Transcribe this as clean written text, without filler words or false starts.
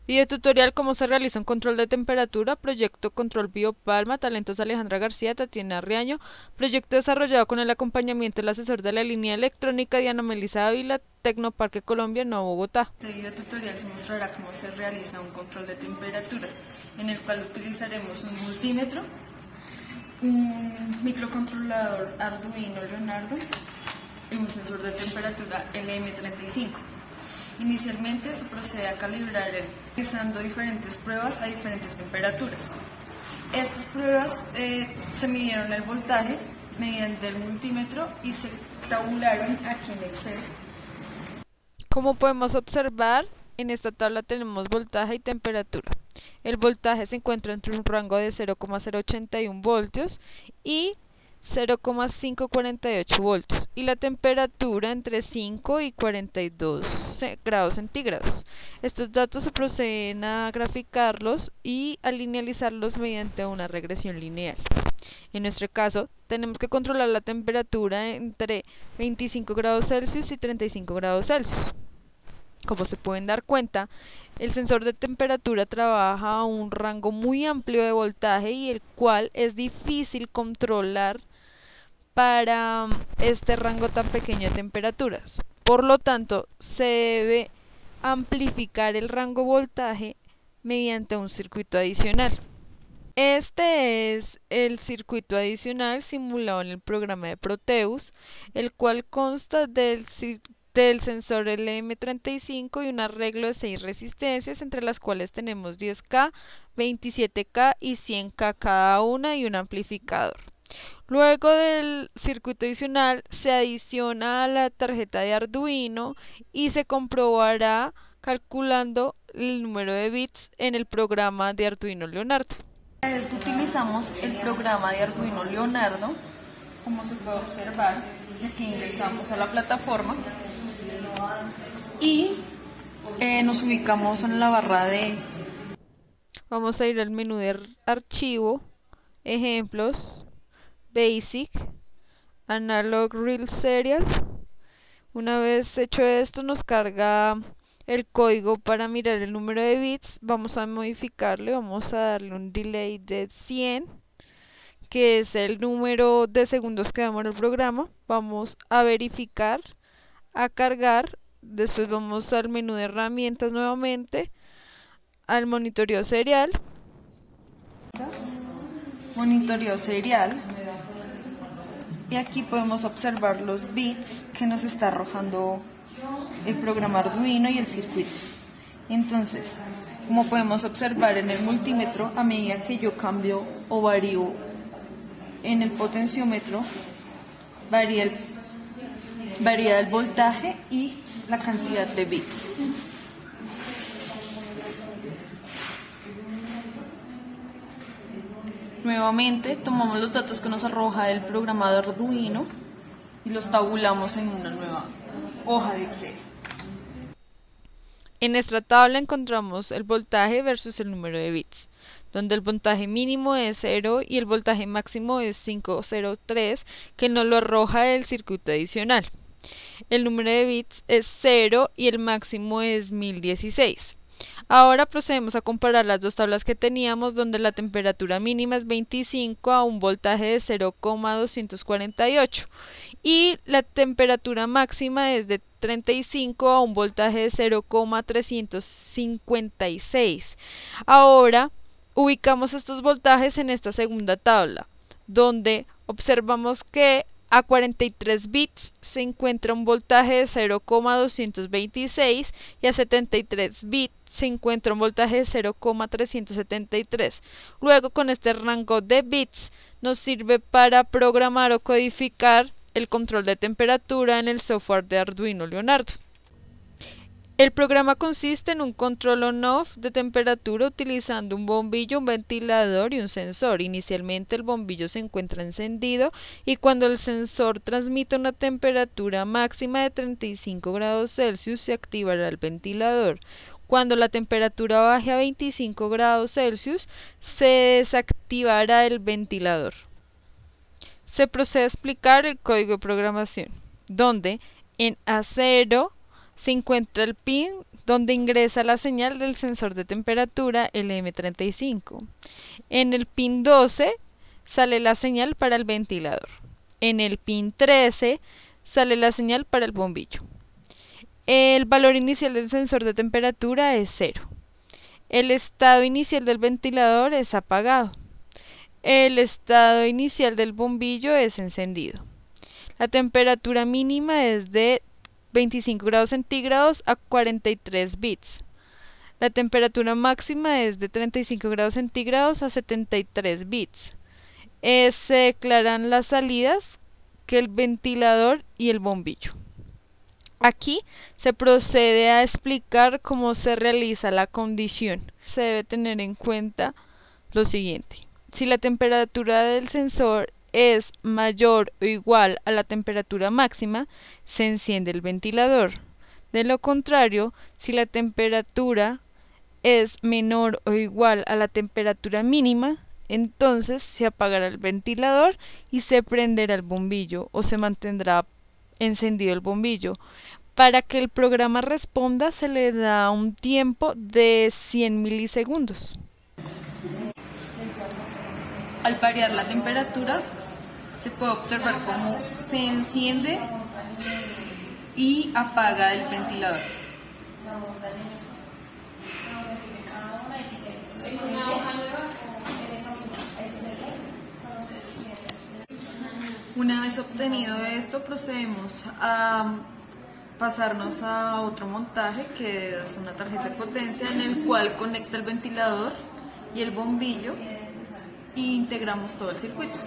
Video tutorial cómo se realiza un control de temperatura, proyecto Control Biopalma, talentos Alejandra García, Tatiana Riaño, proyecto desarrollado con el acompañamiento del asesor de la línea electrónica Diana Melisa Ávila, Tecnoparque Colombia, Nuevo Bogotá. Este video tutorial se mostrará cómo se realiza un control de temperatura, en el cual utilizaremos un multímetro, un microcontrolador Arduino Leonardo y un sensor de temperatura LM35. Inicialmente se procede a calibrar realizando diferentes pruebas a diferentes temperaturas. Estas pruebas se midieron el voltaje mediante el multímetro y se tabularon aquí en Excel. Como podemos observar, en esta tabla tenemos voltaje y temperatura. El voltaje se encuentra entre un rango de 0,081 voltios y 0,548 voltios y la temperatura entre 5 y 42 grados centígrados. Estos datos se proceden a graficarlos y a linealizarlos mediante una regresión lineal. En nuestro caso, tenemos que controlar la temperatura entre 25 grados Celsius y 35 grados Celsius. Como se pueden dar cuenta, el sensor de temperatura trabaja a un rango muy amplio de voltaje y el cual es difícil controlar para este rango tan pequeño de temperaturas. Por lo tanto, se debe amplificar el rango voltaje mediante un circuito adicional. Este es el circuito adicional simulado en el programa de Proteus, el cual consta del sensor LM35 y un arreglo de 6 resistencias, entre las cuales tenemos 10K, 27K y 100K cada una y un amplificador. Luego del circuito adicional se adiciona a la tarjeta de Arduino y se comprobará calculando el número de bits en el programa de Arduino Leonardo. Para esto utilizamos el programa de Arduino Leonardo, como se puede observar. Aquí ingresamos a la plataforma y nos ubicamos en la barra de... Vamos a ir al menú de archivo, ejemplos, Basic, Analog Real Serial. Una vez hecho esto, nos carga el código para mirar el número de bits. Vamos a modificarle, vamos a darle un delay de 100, que es el número de segundos que demora el programa. Vamos a verificar, a cargar. Después vamos al menú de herramientas nuevamente, al monitoreo serial. Monitoreo serial. Y aquí podemos observar los bits que nos está arrojando el programa Arduino y el circuito. Entonces, como podemos observar en el multímetro, a medida que yo cambio o varío en el potenciómetro, varía el voltaje y la cantidad de bits. Nuevamente tomamos los datos que nos arroja el programa de Arduino y los tabulamos en una nueva hoja de Excel. En nuestra tabla encontramos el voltaje versus el número de bits, donde el voltaje mínimo es 0 y el voltaje máximo es 503, que nos lo arroja el circuito adicional. El número de bits es 0 y el máximo es 1016. Ahora procedemos a comparar las dos tablas que teníamos, donde la temperatura mínima es 25 a un voltaje de 0,248 y la temperatura máxima es de 35 a un voltaje de 0,356. Ahora ubicamos estos voltajes en esta segunda tabla, donde observamos que a 43 bits se encuentra un voltaje de 0,226 y a 73 bits se encuentra un voltaje de 0,373. Luego, con este rango de bits nos sirve para programar o codificar el control de temperatura en el software de Arduino Leonardo. El programa consiste en un control on-off de temperatura utilizando un bombillo, un ventilador y un sensor. Inicialmente el bombillo se encuentra encendido y cuando el sensor transmite una temperatura máxima de 35 grados Celsius se activará el ventilador. Cuando la temperatura baje a 25 grados Celsius se desactivará el ventilador. Se procede a explicar el código de programación, donde en A0 se encuentra el pin donde ingresa la señal del sensor de temperatura LM35. En el pin 12 sale la señal para el ventilador. En el pin 13 sale la señal para el bombillo. El valor inicial del sensor de temperatura es 0. El estado inicial del ventilador es apagado. El estado inicial del bombillo es encendido. La temperatura mínima es de 25 grados centígrados a 43 bits. La temperatura máxima es de 35 grados centígrados a 73 bits. Se declaran las salidas, que el ventilador y el bombillo. Aquí se procede a explicar cómo se realiza la condición. Se debe tener en cuenta lo siguiente: si la temperatura del sensor es mayor o igual a la temperatura máxima, se enciende el ventilador. De lo contrario, si la temperatura es menor o igual a la temperatura mínima, entonces se apagará el ventilador y se prenderá el bombillo o se mantendrá encendido el bombillo. Para que el programa responda se le da un tiempo de 100 milisegundos. Al variar la temperatura, se puede observar cómo se enciende y apaga el ventilador. Una vez obtenido esto, procedemos a pasarnos a otro montaje, que es una tarjeta de potencia en el cual conecta el ventilador y el bombillo e integramos todo el circuito.